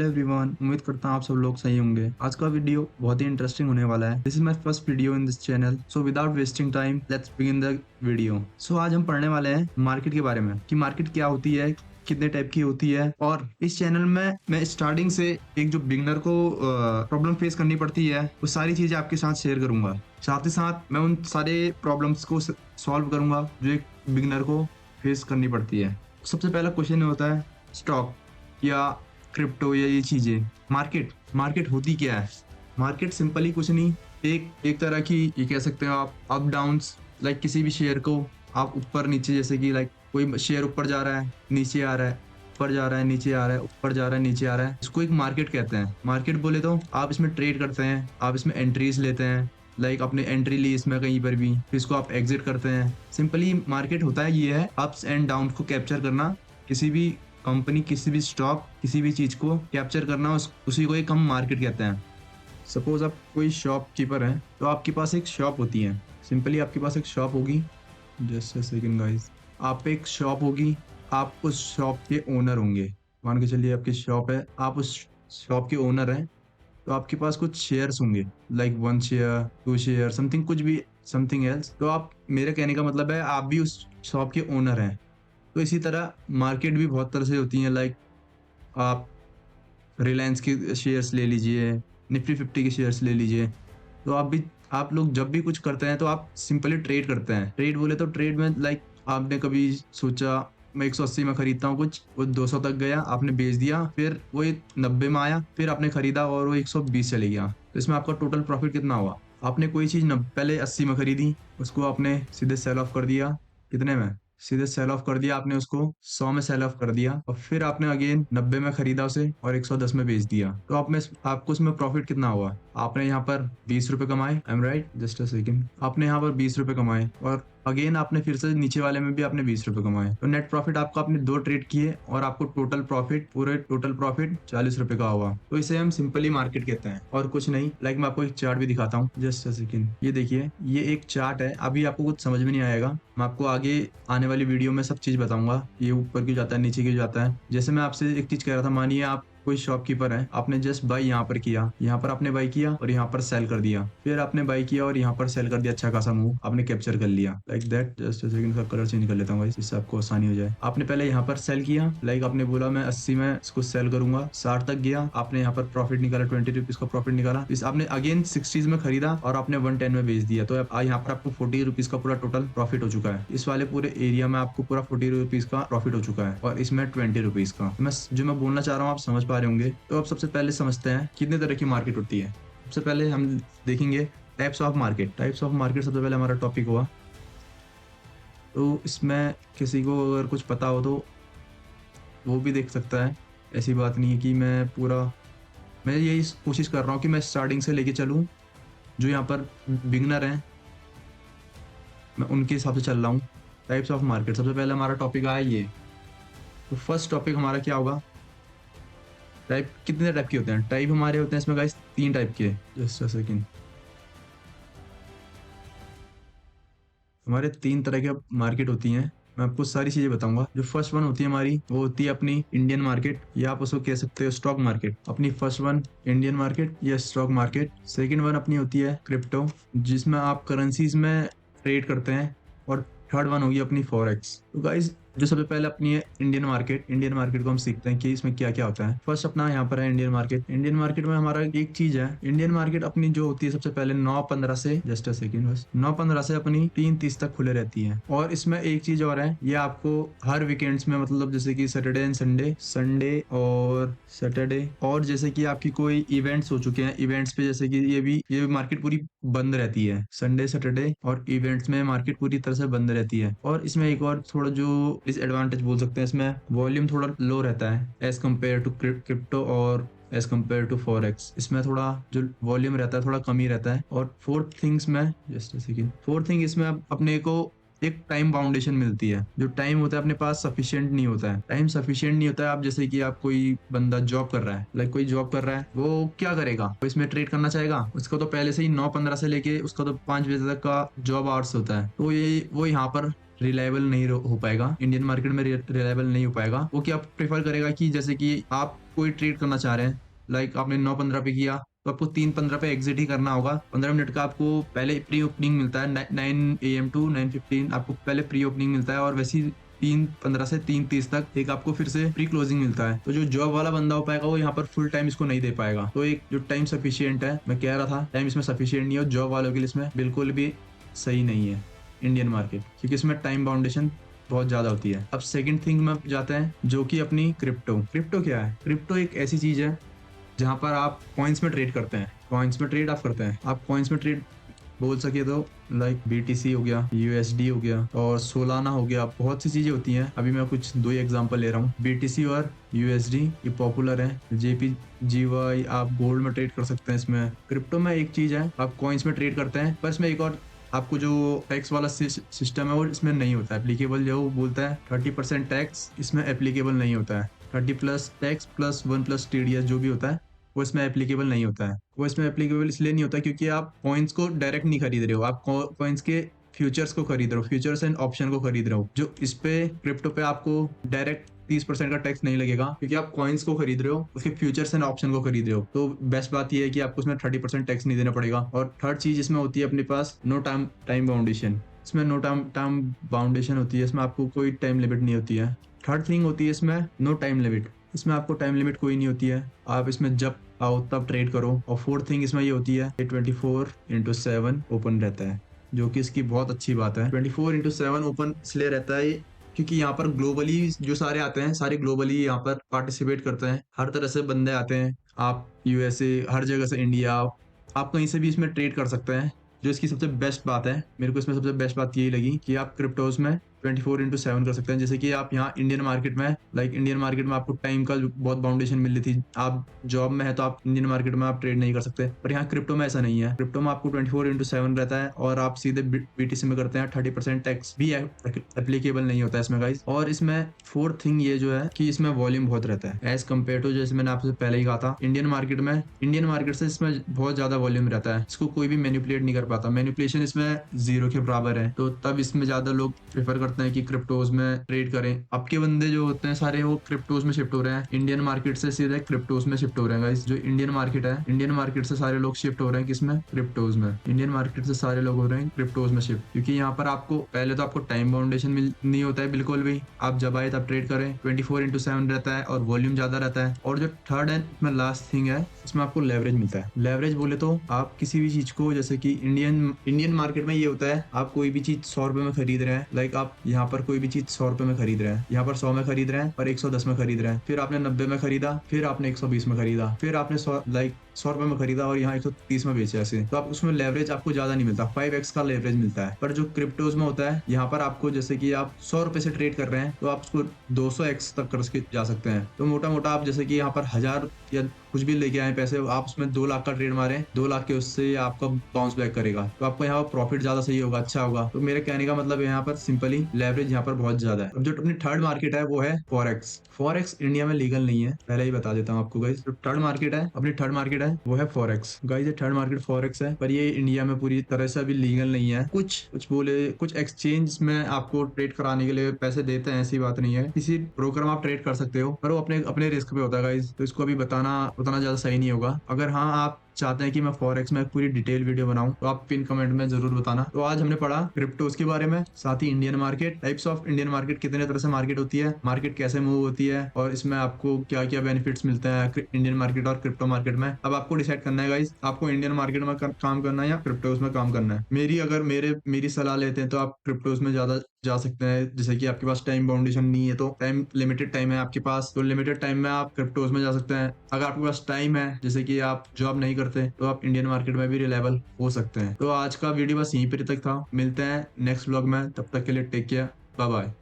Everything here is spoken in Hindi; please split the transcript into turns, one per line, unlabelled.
हेलो एवरीवन, उम्मीद करता हूँ आप सब लोग सही होंगे। आज का वीडियो बहुत ही इंटरेस्टिंग होने वाला है। This is my first video in this channel, so without wasting time let's begin the video. So आज हम पढ़ने वाले हैं मार्केट के बारे में कि मार्केट क्या होती है, कितने टाइप की होती है। और इस चैनल में मैं स्टार्टिंग से एक जो बिगनर को प्रॉब्लम फेस करनी पड़ती है वो सारी चीजें आपके साथ शेयर करूंगा। साथ ही साथ मैं उन सारे प्रॉब्लम्स को सॉल्व करूंगा जो एक बिगनर को फेस करनी पड़ती है। सबसे पहला क्वेश्चन होता है स्टॉक या क्रिप्टो या ये चीजें। मार्केट मार्केट होती क्या है? मार्केट सिंपली कुछ नहीं, एक एक तरह की ये कह सकते हो आप अप डाउन्स। लाइक किसी भी शेयर को आप ऊपर नीचे, जैसे कि लाइक कोई शेयर ऊपर जा रहा है नीचे आ रहा है, ऊपर जा रहा है नीचे आ रहा है, ऊपर जा रहा है नीचे आ रहा है, इसको एक मार्केट कहते हैं। मार्केट बोले तो आप इसमें ट्रेड करते हैं, आप इसमें एंट्रीज लेते हैं। लाइक आपने एंट्री ली इसमें कहीं पर भी, फिर इसको आप एग्जिट करते हैं। सिंपली मार्केट होता है ये है अप्स एंड डाउन को कैप्चर करना। किसी भी कंपनी, किसी भी स्टॉक, किसी भी चीज को कैप्चर करना, उसी को एक हम मार्केट कहते हैं। सपोज आप कोई शॉपकीपर हैं तो आपके पास एक शॉप होती है। सिंपली आपके पास एक शॉप होगी, जस्ट अ सेकंड गाइस। आप एक शॉप होगी, आप उस शॉप के ओनर होंगे। मान के चलिए आपकी शॉप है, आप उस शॉप के ओनर हैं। तो आपके पास कुछ शेयर्स होंगे, लाइक 1 शेयर, 2 शेयर, समथिंग, कुछ भी समथिंग एल्स। तो आप, मेरे कहने का मतलब है आप भी उस शॉप के ओनर हैं। तो इसी तरह मार्केट भी बहुत तरह से होती है। लाइक आप रिलायंस के शेयर्स ले लीजिए, निफ्टी 50 के शेयर्स ले लीजिए। तो आप लोग जब भी कुछ करते हैं तो आप सिंपली ट्रेड करते हैं। ट्रेड बोले तो ट्रेड में लाइक आपने कभी सोचा मैं 180 में खरीदता हूँ कुछ, वो 200 तक गया, आपने बेच दिया, फिर वो 90 में आया, फिर आपने खरीदा और वो 120 चले गया। तो इसमें आपका टोटल प्रॉफिट कितना हुआ? आपने कोई चीज पहले 80 में खरीदी, उसको आपने सीधे सेल ऑफ कर दिया। कितने में? सीधे सेल ऑफ कर दिया आपने उसको, 100 में सेल ऑफ कर दिया, और फिर आपने अगेन 90 में खरीदा उसे और 110 में बेच दिया। तो आपको उसमें प्रॉफिट कितना हुआ? आपने यहाँ पर 20 रुपए कमाए। I am right? Just a second. आपने यहाँ पर 20 रुपए कमाए और अगेन आपने फिर से नीचे वाले में भी आपने 20 रुपए कमाए। तो नेट प्रॉफिट आपका, आपने 2 ट्रेड किए और आपको टोटल प्रॉफिट, पूरे टोटल प्रॉफिट 40 रुपए का हुआ। तो इसे हम सिंपली मार्केट कहते हैं और कुछ नहीं। लाइक मैं आपको एक चार्ट भी दिखाता हूँ, जस्ट अ सेकंड। ये देखिए, ये एक चार्ट है। अभी आपको कुछ समझ में नहीं आएगा, मैं आपको आगे आने वाली वीडियो में सब चीज बताऊंगा, ये ऊपर क्यों जाता है, नीचे क्यों जाता है। जैसे मैं आपसे एक चीज कह रहा था, मानिए आप कोई शॉपकीपर है, आपने जस्ट बाई यहाँ पर किया, यहाँ पर आपने बाई किया और यहाँ पर सेल कर दिया, फिर आपने बाई किया और यहाँ पर सेल कर दिया। अच्छा खासा मूव आपने कैप्चर कर लिया, लाइक दैट। जस्ट सेकंड का कलर चेंज कर लेता हूँ इससे आपको आसानी हो जाए। आपने पहले यहाँ पर सेल किया, लाइक आपने बोला मैं 80 में इसको सेल करूंगा, 60 तक गया, आपने यहाँ पर प्रॉफिट निकाला, 20 रुपीज का प्रॉफिट निकाला। इस आपने अगेन 60 में खरीदा और आपने 110 में बेच दिया। तो यहाँ पर आपको 40 रुपीज का पूरा टोटल प्रॉफिट हो चुका है। इस वाले पूरे एरिया में आपको पूरा 40 रुपीज का प्रॉफिट हो चुका है और इसमें 20 रुपीज का। जो मैं बोलना चाह रहा हूँ आप समझ पा रहे होंगे। तो अब सबसे पहले समझते हैं कितने तरह की मार्केट होती है। सबसे पहले हम देखेंगे types of market. Types of market सबसे पहले हमारा टॉपिक हुआ। तो इसमें किसी को अगर कुछ पता हो तो वो भी देख सकता है, ऐसी बात नहीं है कि मैं यही कोशिश कर रहा हूँ कि मैं स्टार्टिंग से लेके चलूँ। जो यहाँ पर बिगनर हैं मैं उनके हिसाब से चल रहा हूँ। टाइप्स ऑफ मार्केट, सबसे पहले हमारा टॉपिक आया ये। तो फर्स्ट टॉपिक हमारा क्या होगा? टाइप। कितने टाइप के होते हैं? टाइप हमारे होते हैं इसमें गाइस 3 टाइप के। Just a second. हमारे 3 तरह के मार्केट होती हैं, मैं आपको सारी चीजें बताऊंगा। जो फर्स्ट वन होती है हमारी, वो होती है अपनी इंडियन मार्केट, या आप उसको कह सकते हो स्टॉक मार्केट। अपनी फर्स्ट वन इंडियन मार्केट या स्टॉक मार्केट। सेकंड वन अपनी होती है क्रिप्टो, जिसमें आप करेंसीज में ट्रेड करते हैं। और थर्ड वन होगी अपनी फॉरेक्स। तो गाइज जो सबसे पहले अपनी है इंडियन मार्केट। इंडियन मार्केट को हम सीखते हैं कि इसमें क्या क्या होता है। फर्स्ट अपना यहाँ पर है इंडियन मार्केट। इंडियन मार्केट में हमारा एक चीज है, इंडियन मार्केट अपनी जो होती है सबसे पहले 9-15 से, जस्ट अ सेकंड बस, 9-15 से अपनी 3-30 तक खुले रहती है। और इसमें एक चीज और है, ये आपको हर वीकेंड्स में, मतलब जैसे कि सैटरडे एंड संडे, संडे और सैटरडे, और जैसे कि आपकी कोई इवेंट्स हो चुके हैं, इवेंट्स पे जैसे कि ये मार्केट पूरी बंद रहती है। संडे, सैटरडे और इवेंट्स में मार्केट पूरी तरह से बंद रहती है। और इसमें एक और थोड़ा जो डिसएडवांटेज बोल सकते हैं, इसमें वॉल्यूम थोड़ा लो रहता है एज कम्पेयर टू क्रिप्टो और एज कम्पेयर टू फॉरेक्स। इसमें थोड़ा जो वॉल्यूम रहता है थोड़ा कम ही रहता है। और फोर्थ थिंग्स में, जस्ट सेकंड, फोर्थ थिंग, इसमें अपने को एक टाइम बाउंडेशन मिलती है। जो टाइम होता है अपने पास सफिशिएंट नहीं होता है। टाइम सफिशिएंट नहीं होता है। आप जैसे कि आप कोई बंदा जॉब कर रहा है, लाइक कोई जॉब कर रहा है, वो क्या करेगा? वो इसमें ट्रेड करना चाहेगा, उसको तो पहले से ही 9-15 से लेके उसका तो 5 बजे तक का जॉब आवर्स होता है। तो वो यहाँ पर रिलायबल नहीं हो पाएगा, इंडियन मार्केट में रिलायबल नहीं हो पाएगा। वो क्या प्रेफर करेगा कि जैसे कि आप कोई ट्रेड करना चाह रहे हैं, लाइक आपने 9:15 पे किया तो आपको 3:15 पे एग्जिट ही करना होगा। 15 मिनट का आपको पहले प्री ओपनिंग मिलता है, 9 AM टू 9:15 आपको पहले प्री ओपनिंग मिलता है, और वैसे ही 3:15 से 3:30 तक एक आपको फिर से प्री क्लोजिंग मिलता है। तो जो जॉब वाला बंदा हो पाएगा वो यहाँ पर फुल टाइम इसको नहीं दे पाएगा। तो एक जो टाइम सफिशियंट है, मैं कह रहा था टाइम इसमें सफिशियंट नहीं है, जॉब वालों के लिए इसमें बिल्कुल भी सही नहीं है इंडियन मार्केट, क्योंकि इसमें टाइम बाउंडेशन बहुत ज्यादा होती है। अब सेकंड थिंग में जाते हैं, जो कि अपनी क्रिप्टो। क्रिप्टो क्या है? क्रिप्टो एक ऐसी चीज है जहां पर आप कॉइन्स में ट्रेड करते हैं। कॉइन्स में ट्रेड आप करते हैं, आप कॉइन्स में ट्रेड बोल सके तो लाइक BTC हो गया, USD हो गया और सोलाना हो गया, बहुत सी चीजें होती हैं। अभी मैं कुछ 2 ही एग्जांपल ले रहा हूँ। BTC और USD ये पॉपुलर है। JPY आप गोल्ड में ट्रेड कर सकते हैं। इसमें क्रिप्टो में एक चीज है, आप कॉइन्स में ट्रेड करते हैं, पर इसमें एक और आपको जो टैक्स वाला सिस्टम है वो इसमें नहीं होता है एप्लीकेबल। जो बोलता है 30% टैक्स इसमें एप्लीकेबल नहीं होता है। 30+ टैक्स प्लस 1+ TDS जो भी होता है वो इसमें एप्लीकेबल नहीं होता है। वो इसमें एप्लीकेबल इसलिए नहीं होता क्योंकि आप कॉइन्स को डायरेक्ट नहीं खरीद रहे हो, आप कॉइन्स के फ्यूचर्स को खरीद रहे हो, फ्यूचर्स एंड ऑप्शन को खरीद रहे हो। जो इस पे क्रिप्टो पे आपको डायरेक्ट 30% का टैक्स नहीं लगेगा, क्योंकि आप कॉइन्स को खरीद रहे हो, उसके फ्यूचर्स एंड ऑप्शन को खरीद रहे हो। तो बेस्ट बात यह है कि आपको उसमें 30% टैक्स नहीं देना पड़ेगा। और थर्ड चीज इसमें होती है अपने पास नो टाइम बाउंडेशन। इसमें नो टाइम बाउंडेशन होती है, इसमें आपको कोई टाइम लिमिट नहीं होती है। थर्ड थिंग होती है इसमें नो टाइम लिमिट, इसमें आपको टाइम लिमिट कोई नहीं होती है, आप इसमें जब आओ तब ट्रेड करो। और फोर्थ थिंग इसमें ये होती है 24/7 ओपन रहता है, जो कि इसकी बहुत अच्छी बात है। 24/7 ओपन इसलिए रहता है क्योंकि यहाँ पर ग्लोबली जो सारे आते हैं, सारे ग्लोबली यहाँ पर पार्टिसिपेट करते हैं, हर तरह से बंदे आते हैं। आप USA, हर जगह से, इंडिया, आप कहीं से भी इसमें ट्रेड कर सकते हैं। जो इसकी सबसे बेस्ट बात है, मेरे को इसमें सबसे बेस्ट बात यही लगी कि आप क्रिप्टोज में 24/7 कर सकते हैं। जैसे कि आप यहाँ इंडियन मार्केट में, इंडियन मार्केट में आपको टाइम का बहुत बाउंडेशन मिल रही थी, आप जॉब में है तो आप इंडियन मार्केट में आप ट्रेड नहीं कर सकते, पर यहाँ क्रिप्टो में ऐसा नहीं है। क्रिप्टो में आपको 24/7 रहता है और आप सीधे BTC में करते हैं। 30% टैक्स भी एप्लीकेबल नहीं होता है इसमें गाइस। और इसमें फोर्थ थिंग ये जो है कि इसमें वॉल्यूम बहुत रहता है एज कम्पेयर टू, जैसे मैंने आपसे पहले ही कहा था, इंडियन मार्केट से इसमें बहुत ज्यादा वॉल्यूम रहता है। इसको कोई भी मैनिपुलेट नहीं कर पाता, मैनिपुलेशन इसमें 0 के बराबर है। तो तब इसमें ज्यादा लोग प्रेफर करते हैं कि क्रिप्टोज में ट्रेड करें। आपके बंदे जो होते हैं सारे वो क्रिप्टोज में शिफ्ट हो रहे हैं, इंडियन मार्केट से सीधे क्रिप्टोज में शिफ्ट हो रहे हैं गाइस। जो इंडियन मार्केट है, इंडियन मार्केट से सारे लोग शिफ्ट हो रहे हैं किसमें? क्रिप्टोज में। इंडियन मार्केट से सारे लोग हो रहे हैं क्रिप्टोज में शिफ्ट, क्योंकि यहाँ पर आपको पहले तो आपको टाइम बाउंडेशन नहीं होता है बिल्कुल भी, आप जब आए तब ट्रेड करें। 24/7 रहता है और वॉल्यूम ज्यादा रहता है। और जो थर्ड एंड में लास्ट थिंग है, इसमें आपको लेवरेज मिलता है। लेवरेज बोले तो आप किसी भी चीज को, जैसे कि इंडियन मार्केट में ये होता है, आप कोई भी चीज 100 रुपए में खरीद रहे हैं, आप यहाँ पर कोई भी चीज 100 रुपए में खरीद रहे हैं, यहाँ पर 100 में खरीद रहे हैं पर 110 में खरीद रहे हैं, फिर आपने 90 में खरीदा, फिर आपने 120 में खरीदा, फिर आपने 100 रुपए में खरीदा और यहाँ 130 में बेचा। ऐसे तो आप उसमें लेवरेज आपको ज्यादा नहीं मिलता, 5x का लेवरेज मिलता है। पर जो क्रिप्टोज में होता है, यहाँ पर आपको जैसे कि आप 100 रुपए से ट्रेड कर रहे हैं तो आप उसको 200x तक कर जा सकते हैं। तो मोटा मोटा आप जैसे कि यहाँ पर 1000 या कुछ भी लेके आए पैसे, आप उसमें 2 लाख का ट्रेड मारे, 2 लाख के उससे आपका बाउंस बैक करेगा, तो आपको यहाँ पर प्रॉफिट ज्यादा सही होगा, अच्छा होगा। तो मेरे कहने का मतलब यहाँ पर सिंपली लेवरेज यहाँ पर बहुत ज्यादा है। अब जो अपनी थर्ड मार्केट है वो है फॉरेक्स। फॉरेक्स इंडिया में लीगल नहीं है, पहले ही बता देता हूँ आपको गाइस। जो थर्ड मार्केट है, अपनी थर्ड मार्केट है वो है फॉरेक्स गाइस। ये थर्ड मार्केट फॉरेक्स है, पर ये इंडिया में पूरी तरह से अभी लीगल नहीं है। कुछ एक्सचेंज में आपको ट्रेड कराने के लिए पैसे देते हैं, ऐसी बात नहीं है। किसी ब्रोकर में आप ट्रेड कर सकते हो, पर वो अपने रिस्क पे होता है गाइस, तो इसको अभी बताना उतना ज्यादा सही नहीं होगा। अगर हाँ आप चाहते हैं कि मैं फॉरेक्स में पूरी डिटेल वीडियो बनाऊं तो आप पिन कमेंट में जरूर बताना। तो आज हमने पढ़ा क्रिप्टोज के बारे में, साथ ही Indian market, types of Indian market, कितने तरह से मार्केट होती है, मार्केट कैसे मूव होती है और इसमें आपको क्या क्या बेनिफिट्स मिलते हैं इंडियन मार्केट और क्रिप्टो मार्केट में। अब आपको डिसाइड करना है गाइस, आपको इंडियन मार्केट में काम करना है या क्रिप्टोज में काम करना है। मेरी सलाह लेते हैं तो आप क्रिप्टोज में ज्यादा जा सकते हैं। जैसे कि आपके पास टाइम बाउंडेशन नहीं है, तो टाइम लिमिटेड टाइम है आपके पास, तो लिमिटेड टाइम में आप क्रिप्टोज में जा सकते हैं। अगर आपके पास टाइम है, जैसे कि आप जॉब नहीं करते, तो आप इंडियन मार्केट में भी रिलायबल हो सकते हैं। तो आज का वीडियो बस यहीं पर तक था, मिलते हैं नेक्स्ट व्लॉग में, तब तक के लिए टेक केयर, बाय बाय।